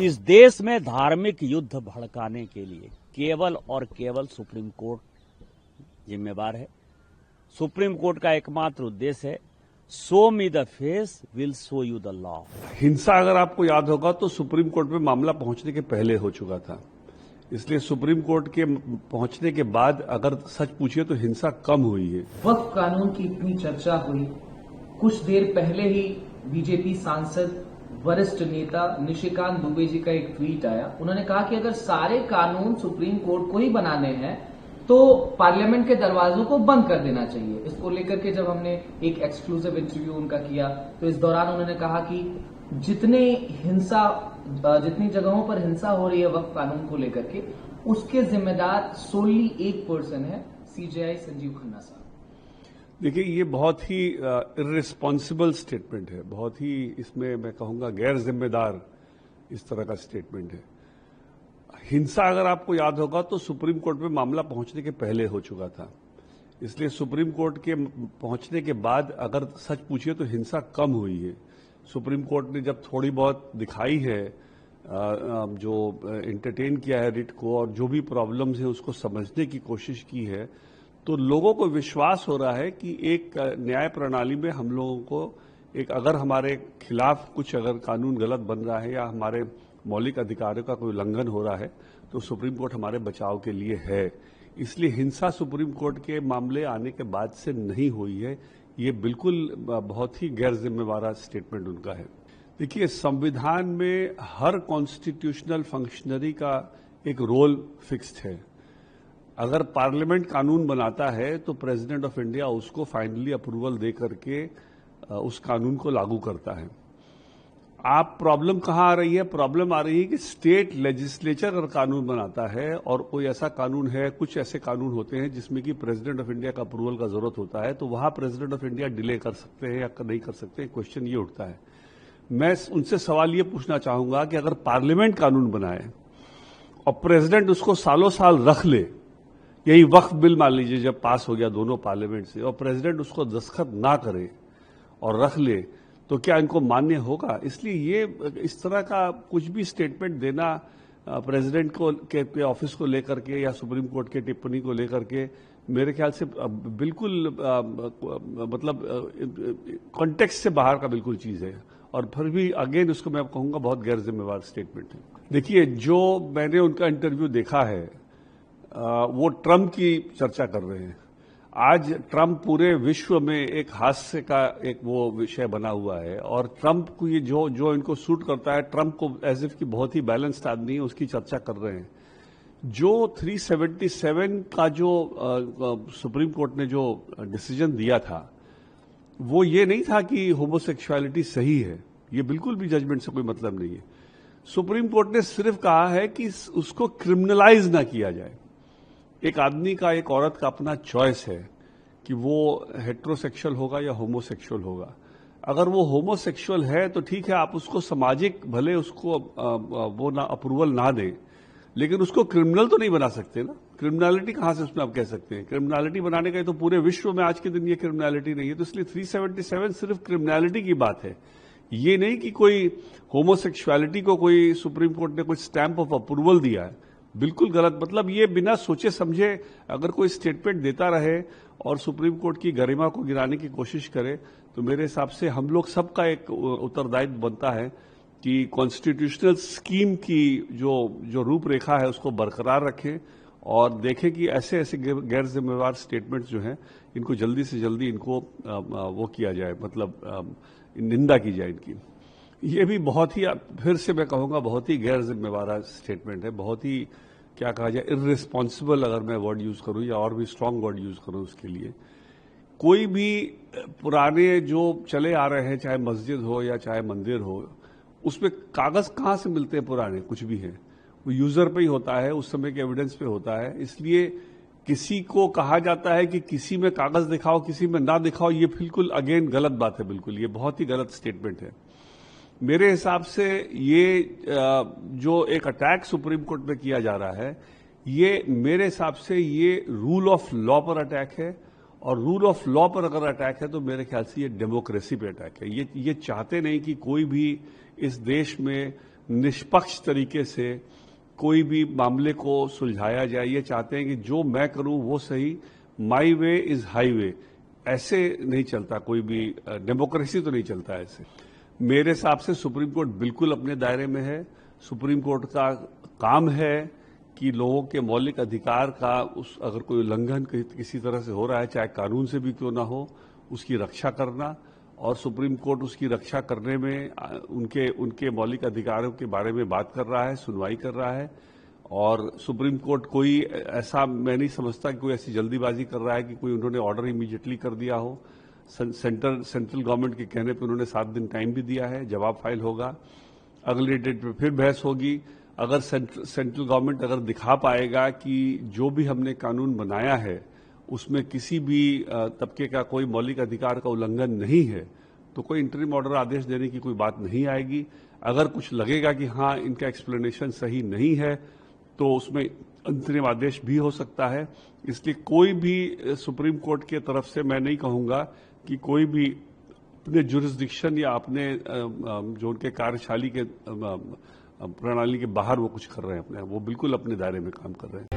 इस देश में धार्मिक युद्ध भड़काने के लिए केवल और केवल सुप्रीम कोर्ट जिम्मेवार है। सुप्रीम कोर्ट का एकमात्र उद्देश्य है show me the face will show you the law. हिंसा अगर आपको याद होगा तो सुप्रीम कोर्ट में मामला पहुंचने के पहले हो चुका था, इसलिए सुप्रीम कोर्ट के पहुंचने के बाद अगर सच पूछिए तो हिंसा कम हुई है। वक्फ कानून की इतनी चर्चा हुई, कुछ देर पहले ही बीजेपी सांसद वरिष्ठ नेता निशिकांत दुबे जी का एक ट्वीट आया। उन्होंने कहा कि अगर सारे कानून सुप्रीम कोर्ट को ही बनाने हैं तो पार्लियामेंट के दरवाजों को बंद कर देना चाहिए। इसको लेकर के जब हमने एक एक्सक्लूसिव इंटरव्यू उनका किया तो इस दौरान उन्होंने कहा कि जितनी जगहों पर हिंसा हो रही है वक्फ कानून को लेकर के, उसके जिम्मेदार सोली एक पर्सन है, सीजेआई संजीव खन्ना साहब। देखिए, ये बहुत ही इर्रिस्पॉन्सिबल स्टेटमेंट है, बहुत ही इसमें मैं कहूंगा गैर जिम्मेदार इस तरह का स्टेटमेंट है। हिंसा अगर आपको याद होगा तो सुप्रीम कोर्ट में मामला पहुंचने के पहले हो चुका था, इसलिए सुप्रीम कोर्ट के पहुंचने के बाद अगर सच पूछिए तो हिंसा कम हुई है। सुप्रीम कोर्ट ने जब थोड़ी बहुत दिखाई है, जो एंटरटेन किया है रिट को और जो भी प्रॉब्लम्स है उसको समझने की कोशिश की है, तो लोगों को विश्वास हो रहा है कि एक न्याय प्रणाली में हम लोगों को अगर हमारे खिलाफ कुछ अगर कानून गलत बन रहा है या हमारे मौलिक अधिकारों का कोई उल्लंघन हो रहा है तो सुप्रीम कोर्ट हमारे बचाव के लिए है। इसलिए हिंसा सुप्रीम कोर्ट के मामले आने के बाद से नहीं हुई है। ये बिल्कुल बहुत ही गैर जिम्मेवार स्टेटमेंट उनका है। देखिए, संविधान में हर कॉन्स्टिट्यूशनल फंक्शनरी का एक रोल फिक्स्ड है। अगर पार्लियामेंट कानून बनाता है तो प्रेसिडेंट ऑफ इंडिया उसको फाइनली अप्रूवल दे करके उस कानून को लागू करता है। आप प्रॉब्लम कहां आ रही है? प्रॉब्लम आ रही है कि स्टेट लेजिस्लेचर अगर कानून बनाता है और कोई ऐसा कानून है, कुछ ऐसे कानून होते हैं जिसमें कि प्रेसिडेंट ऑफ इंडिया का अप्रूवल का जरूरत होता है, तो वहां प्रेसिडेंट ऑफ इंडिया डिले कर सकते हैं या नहीं कर सकते, क्वेश्चन ये उठता है। मैं उनसे सवाल ये पूछना चाहूंगा कि अगर पार्लियामेंट कानून बनाए और प्रेसिडेंट उसको सालों साल रख ले, यही वक्फ बिल मान लीजिए जब पास हो गया दोनों पार्लियामेंट से और प्रेसिडेंट उसको दस्तखत ना करे और रख ले, तो क्या इनको मान्य होगा? इसलिए ये इस तरह का कुछ भी स्टेटमेंट देना प्रेसिडेंट को के ऑफिस को लेकर के या सुप्रीम कोर्ट के टिप्पणी को लेकर के मेरे ख्याल से बिल्कुल मतलब कॉन्टेक्स्ट से बाहर का बिल्कुल चीज है और फिर भी अगेन उसको मैं कहूंगा बहुत गैर जिम्मेवार स्टेटमेंट है। देखिए, जो मैंने उनका इंटरव्यू देखा है वो ट्रंप की चर्चा कर रहे हैं। आज ट्रंप पूरे विश्व में एक हास्य का एक वो विषय बना हुआ है और ट्रंप को ये जो इनको सूट करता है, ट्रंप को एज इफ की बहुत ही बैलेंस्ड आदमी है, उसकी चर्चा कर रहे हैं। जो 377 का जो सुप्रीम कोर्ट ने जो डिसीजन दिया था वो ये नहीं था कि होमोसेक्सुअलिटी सही है, ये बिल्कुल भी जजमेंट से कोई मतलब नहीं है। सुप्रीम कोर्ट ने सिर्फ कहा है कि उसको क्रिमिनलाइज ना किया जाए। एक आदमी का, एक औरत का अपना चॉइस है कि वो हेट्रोसेक्सुअल होगा या होमोसेक्सुअल होगा। अगर वो होमोसेक्सुअल है तो ठीक है, आप उसको सामाजिक भले उसको वो ना अप्रूवल ना दें, लेकिन उसको क्रिमिनल तो नहीं बना सकते ना। क्रिमिनलिटी कहां से उसमें आप कह सकते हैं? क्रिमिनलिटी बनाने का तो पूरे विश्व में आज के दिन ये क्रिमिनलिटी नहीं है, तो इसलिए 377 सिर्फ क्रिमिनलिटी की बात है, ये नहीं कि कोई होमोसेक्सुअलिटी को कोई सुप्रीम कोर्ट ने कुछ स्टैंप ऑफ अप्रूवल दिया है। बिल्कुल गलत। मतलब ये बिना सोचे समझे अगर कोई स्टेटमेंट देता रहे और सुप्रीम कोर्ट की गरिमा को गिराने की कोशिश करे तो मेरे हिसाब से हम लोग सबका एक उत्तरदायित्व बनता है कि कॉन्स्टिट्यूशनल स्कीम की जो रूपरेखा है उसको बरकरार रखें और देखें कि ऐसे ऐसे गैर जिम्मेवार स्टेटमेंट्स जो हैं इनको जल्दी से जल्दी इनको वो किया जाए, मतलब निंदा की जाए इनकी। ये भी बहुत ही, फिर से मैं कहूंगा, बहुत ही गैर जिम्मेवार स्टेटमेंट है, बहुत ही क्या कहा जाए इर्रिस्पॉन्सिबल अगर मैं वर्ड यूज करूं या और भी स्ट्रांग वर्ड यूज करूं उसके लिए। कोई भी पुराने जो चले आ रहे हैं, चाहे मस्जिद हो या चाहे मंदिर हो, उसमें कागज कहां से मिलते हैं? पुराने कुछ भी है वो यूजर पे ही होता है, उस समय के एविडेंस पे होता है। इसलिए किसी को कहा जाता है कि किसी में कागज दिखाओ किसी में ना दिखाओ, ये बिल्कुल अगेन गलत बात है, बिल्कुल ये बहुत ही गलत स्टेटमेंट है। मेरे हिसाब से ये जो एक अटैक सुप्रीम कोर्ट में किया जा रहा है, ये मेरे हिसाब से ये रूल ऑफ लॉ पर अटैक है और रूल ऑफ लॉ पर अगर अटैक है तो मेरे ख्याल से ये डेमोक्रेसी पे अटैक है। ये चाहते नहीं कि कोई भी इस देश में निष्पक्ष तरीके से कोई भी मामले को सुलझाया जाए। ये चाहते हैं कि जो मैं करूं वो सही, माई वे इज हाई वे। ऐसे नहीं चलता कोई भी, डेमोक्रेसी तो नहीं चलता ऐसे। मेरे हिसाब से सुप्रीम कोर्ट बिल्कुल अपने दायरे में है। सुप्रीम कोर्ट का काम है कि लोगों के मौलिक अधिकार का अगर कोई उल्लंघन किसी तरह से हो रहा है, चाहे कानून से भी क्यों ना हो, उसकी रक्षा करना। और सुप्रीम कोर्ट उसकी रक्षा करने में उनके मौलिक अधिकारों के बारे में बात कर रहा है, सुनवाई कर रहा है। और सुप्रीम कोर्ट कोई ऐसा, मैं नहीं समझता कि कोई ऐसी जल्दीबाजी कर रहा है कि कोई उन्होंने ऑर्डर इमीडिएटली कर दिया हो। सेंट्रल गवर्नमेंट के कहने पर उन्होंने 7 दिन टाइम भी दिया है, जवाब फाइल होगा, अगले डेट पे फिर बहस होगी। अगर सेंट्रल गवर्नमेंट अगर दिखा पाएगा कि जो भी हमने कानून बनाया है उसमें किसी भी तबके का कोई मौलिक अधिकार का उल्लंघन नहीं है, तो कोई इंटरिम ऑर्डर आदेश देने की कोई बात नहीं आएगी। अगर कुछ लगेगा कि हाँ इनका एक्सप्लेनेशन सही नहीं है, तो उसमें अंतरिम आदेश भी हो सकता है। इसलिए कोई भी सुप्रीम कोर्ट की तरफ से मैं नहीं कहूंगा कि कोई भी अपने जुरिस्डिक्शन या अपने जो उनके कार्यशाली के प्रणाली के बाहर वो कुछ कर रहे हैं। वो बिल्कुल अपने दायरे में काम कर रहे हैं।